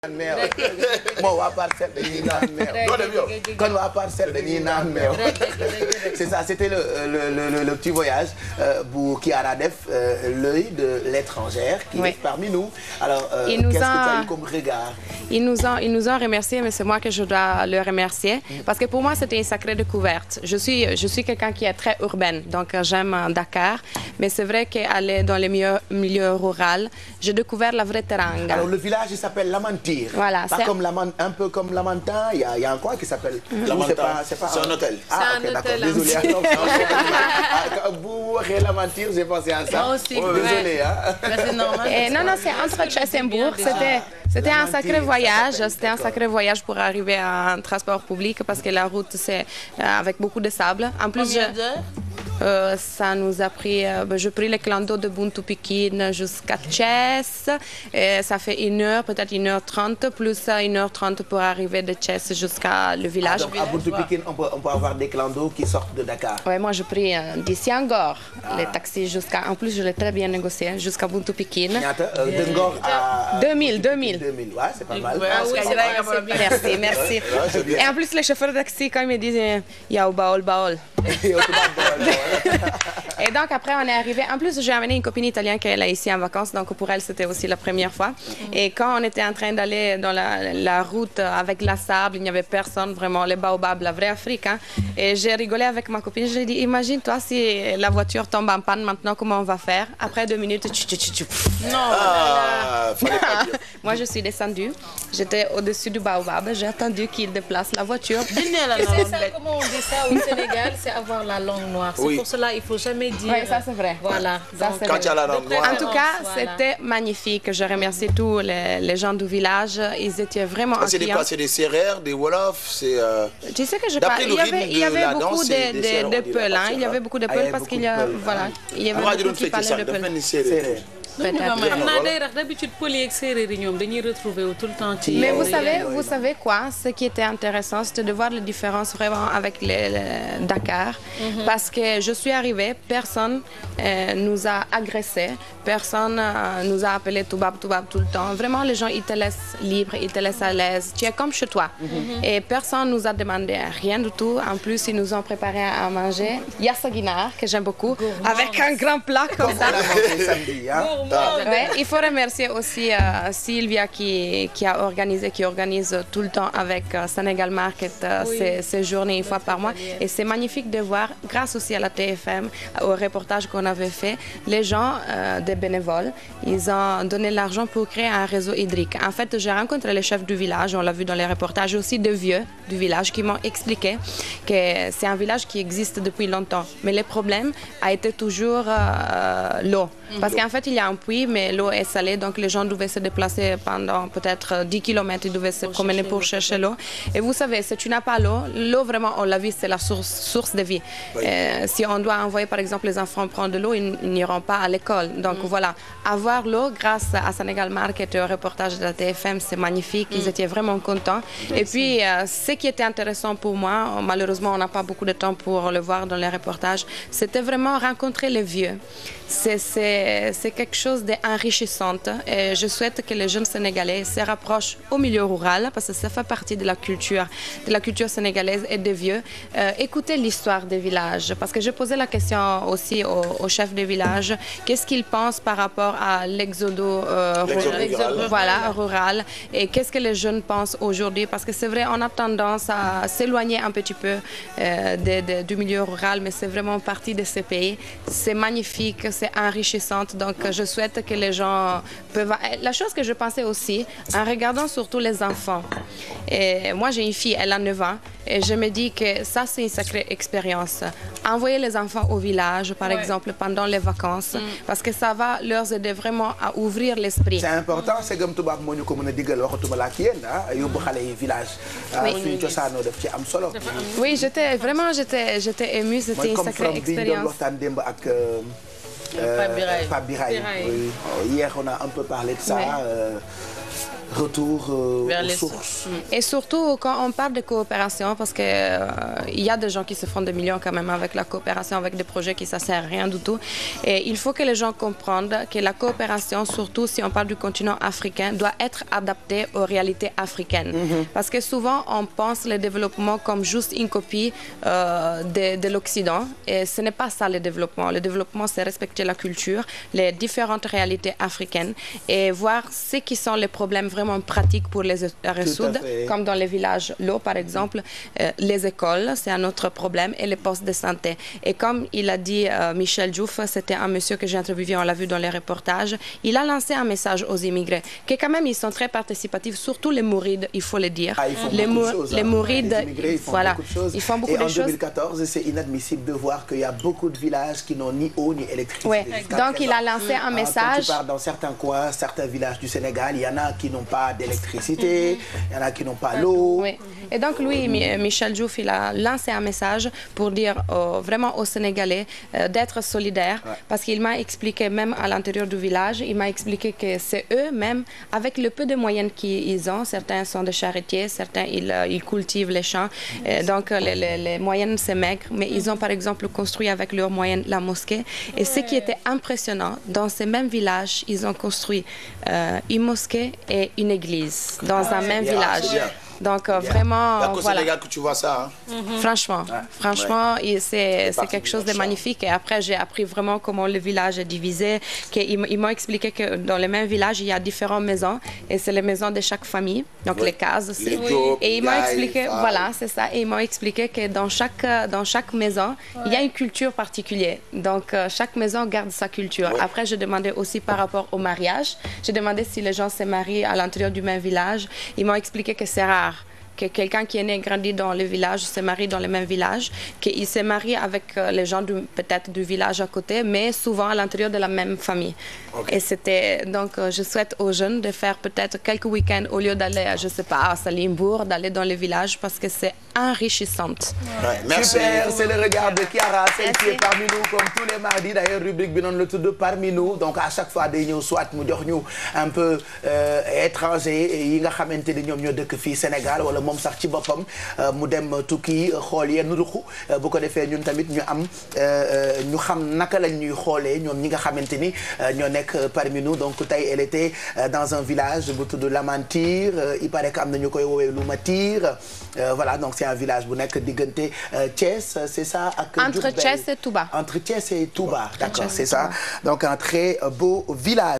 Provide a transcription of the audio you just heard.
meew moo waa Parcelles dañuy naan meew kon waa Parcelles dañuy naan meew c'est ça, c'était le petit voyage bu Kiara def l'œil de l'étrangère qui est parmi nous. Alors qu'est-ce que tu as eu comme regard? Ils nous ont remercié, mais c'est moi que je dois le remercier parce que pour moi c'était une sacrée découverte. Je suis quelqu'un qui est très urbaine, donc j'aime Dakar, mais c'est vrai qu'aller dans les milieux ruraux, j'ai découvert la vraie teranga. Alors le village il s'appelle Lamantir. Voilà, pas comme un peu comme Lamantin, il y a un coin qui s'appelle Lamantin. C'est un hôtel. Ah ok, d'accord, désolé. Vous waxee Lamantir, j'ai pensé à ça. Moi aussi. Désolé hein. C'est normal. Non, c'est entre Chessembourg. C'était un sacré voyage. C'était un sacré voyage pour arriver à un transport public parce que la route c'est avec beaucoup de sable. En plus, ça nous a pris. Je pris le clando de Buntu Pikine jusqu'à Thiès. Ça fait 1 heure, peut-être 1h30, plus 1h30 pour arriver de Thiès jusqu'à le village. Donc à Buntu Pikine, on peut avoir des clandos qui sortent de Dakar. Oui, moi je pris d'ici à Ngor les taxis jusqu'à. En plus, je l'ai très bien négocié jusqu'à Buntu Pikine. De Ngor à 2000. Ouais, c'est pas mal. Merci. Et en plus, les chauffeurs de taxi, quand ils me disent Yao Baol. Et donc après on est arrivé. En plus j'ai amené une copine italienne qui est là ici en vacances, donc pour elle c'était aussi la première fois. Et quand on était en train d'aller dans la route avec la sable, il n'y avait personne, vraiment les baobabs, la vraie Afrique. Hein. Et j'ai rigolé avec ma copine. J'ai dit imagine-toi si la voiture tombe en panne maintenant, comment on va faire? Après 2 minutes, moi je suis descendue, j'étais au-dessus du baobab, j'ai attendu qu'il déplace la voiture. C'est ça, comment on dit ça au Sénégal, c'est avoir la langue noire. C'est pour cela il faut jamais dire. Oui, ça c'est vrai. Voilà. Quand tu as la langue noire. En tout cas, c'était magnifique. Je remercie tous les gens du village. Ils étaient vraiment accueillants. C'est quoi? C'est des Sérères, des Wolofs? Tu sais que je parle. Il y avait beaucoup de Peuls. Il y avait beaucoup de Peuls parce qu'il y a voilà. Il y avait beaucoup qui parlaient de Peuls. D'habitude, mais vous savez quoi? Ce qui était intéressant, c'était de voir la différence vraiment avec Dakar. Parce que je suis arrivée, personne nous a agressés, personne nous a appelé Toubab tout le temps. Vraiment, les gens, ils te laissent libre, ils te laissent à l'aise. Tu es comme chez toi. Et personne nous a demandé rien du tout. En plus, ils nous ont préparé à manger. Yassa Guinar, que j'aime beaucoup, avec un grand plat comme ça. Ouais, il faut remercier aussi Sylvia qui organise tout le temps avec Sénégal Market ces journées 1 fois par mois. Et c'est magnifique de voir, grâce aussi à la TFM, au reportage qu'on avait fait, les gens, des bénévoles, ils ont donné l'argent pour créer un réseau hydrique. En fait, j'ai rencontré les chefs du village, on l'a vu dans les reportages, aussi de vieux du village qui m'ont expliqué que c'est un village qui existe depuis longtemps. Mais le problème a été toujours l'eau. Parce qu'en fait, il y a un puits, mais l'eau est salée, donc les gens devaient se déplacer pendant peut-être 10 km, ils devaient se promener pour chercher l'eau. Et vous savez, si tu n'as pas l'eau vraiment, on l'a vu, c'est la source de vie. Si on doit envoyer, par exemple, les enfants prendre de l'eau, ils n'iront pas à l'école. Donc voilà, avoir l'eau grâce à Sénégal Market et au reportage de la TFM, c'est magnifique, ils étaient vraiment contents. Et puis, ce qui était intéressant pour moi, malheureusement, on n'a pas beaucoup de temps pour le voir dans les reportages, c'était vraiment rencontrer les vieux. C'est quelque chose d'enrichissant et je souhaite que les jeunes Sénégalais se rapprochent au milieu rural parce que ça fait partie de la culture sénégalaise et des vieux. Écoutez l'histoire des villages parce que j'ai posé la question aussi au chef des villages, qu'est-ce qu'ils pensent par rapport à l'exode rural et qu'est-ce que les jeunes pensent aujourd'hui parce que c'est vrai, on a tendance à s'éloigner un petit peu du milieu rural, mais c'est vraiment partie de ces pays. C'est magnifique, c'est enrichissant. Donc, je souhaite que les gens peuvent... La chose que je pensais aussi, en regardant surtout les enfants, et moi j'ai une fille, elle a 9 ans, et je me dis que ça c'est une sacrée expérience. Envoyer les enfants au village, par exemple, pendant les vacances, parce que ça va leur aider vraiment à ouvrir l'esprit. C'est important, c'est comme tout le monde comme on dit le village. Oui, j'étais émue, c'était une sacrée expérience. Pape Biraye. Hier, on a un peu parlé de ça. retour vers aux les sources. Et surtout quand on parle de coopération, parce que il y a des gens qui se font des millions quand même avec la coopération, avec des projets qui ne servent à rien du tout. Et il faut que les gens comprennent que la coopération, surtout si on parle du continent africain, doit être adaptée aux réalités africaines. Parce que souvent, on pense le développement comme juste une copie de l'Occident. Et ce n'est pas ça le développement. Le développement, c'est respecter la culture, les différentes réalités africaines et voir ce qui sont les problèmes vraiment pratiques pour les résoudre, comme dans les villages l'eau par exemple, les écoles, c'est un autre problème, et les postes de santé. Et comme il a dit Michel Diouf, c'était un monsieur que j'ai interviewé, on l'a vu dans les reportages, il a lancé un message aux immigrés, que quand même ils sont très participatifs, surtout les mourides, il faut le dire. Ah, ils font beaucoup de choses, les mourides, les immigrés, ils font voilà, beaucoup de choses. Ils font beaucoup et de en choses. 2014, c'est inadmissible de voir qu'il y a beaucoup de villages qui n'ont ni eau ni électricité. Ouais. Donc il a lancé un message. Quand tu pars dans certains coins, certains villages du Sénégal, il y en a qui n'ont pas d'électricité, il y en a qui n'ont pas l'eau. Oui. Et donc lui, Michel Diouf, il a lancé un message pour dire vraiment aux Sénégalais d'être solidaires, parce qu'il m'a expliqué, même à l'intérieur du village, il m'a expliqué que c'est eux-mêmes, avec le peu de moyens qu'ils ont, certains sont des charretiers, certains ils cultivent les champs, donc les moyens c'est maigre, mais ils ont par exemple construit avec leurs moyens la mosquée. Et ce qui était impressionnant, dans ces mêmes villages, ils ont construit une mosquée et une église dans un même village. Donc vraiment, c'est au Sénégal que tu vois ça. Hein? Franchement, c'est quelque chose de magnifique. Et après, j'ai appris vraiment comment le village est divisé. Ils m'ont expliqué que dans les mêmes villages, il y a différentes maisons. Et c'est les maisons de chaque famille, donc les cases aussi. Et ils m'ont expliqué, voilà, c'est ça. Et ils m'ont expliqué que dans chaque maison, il y a une culture particulière. Donc chaque maison garde sa culture. Après, je demandais aussi par rapport au mariage. J'ai demandé si les gens se marient à l'intérieur du même village. Ils m'ont expliqué que c'est rare que quelqu'un qui est né et grandi dans le village se marie dans le même village, qu'il se marie avec les gens peut-être du village à côté, mais souvent à l'intérieur de la même famille. Et c'était donc je souhaite aux jeunes de faire peut-être quelques week-ends au lieu d'aller, je sais pas, à Salimbourg, d'aller dans les villages parce que c'est enrichissant. Merci. Super, c'est le regard de Chiara, celle qui est parmi nous comme tous les mardis. D'ailleurs, rubrique bi noonu la tudd parmi nous. Donc à chaque fois day ñëw soit mu jox ñu un peu étranger yi nga xamante ni ñoom ñoo dëkk fii Sénégal wala moom sax ci boppam mu dem tukki xool yenn ruxu bu ko defee ñun tamit ñu am ñu xam naka lañ ñuy xoolee ñoom ñi nga xamante ni ñoo nekk parmi nous. Donc tey elle était dans un village bu tudd Lamantir, il paraît que am na ñu koy woowee Lumatir, voilà, donc c'est un village bu nekk diggante Thiès, c'est ça, ak entre Thiès et Touba. Entre Thiès et Touba, d'accord, c'est ça. Donc un très beau village.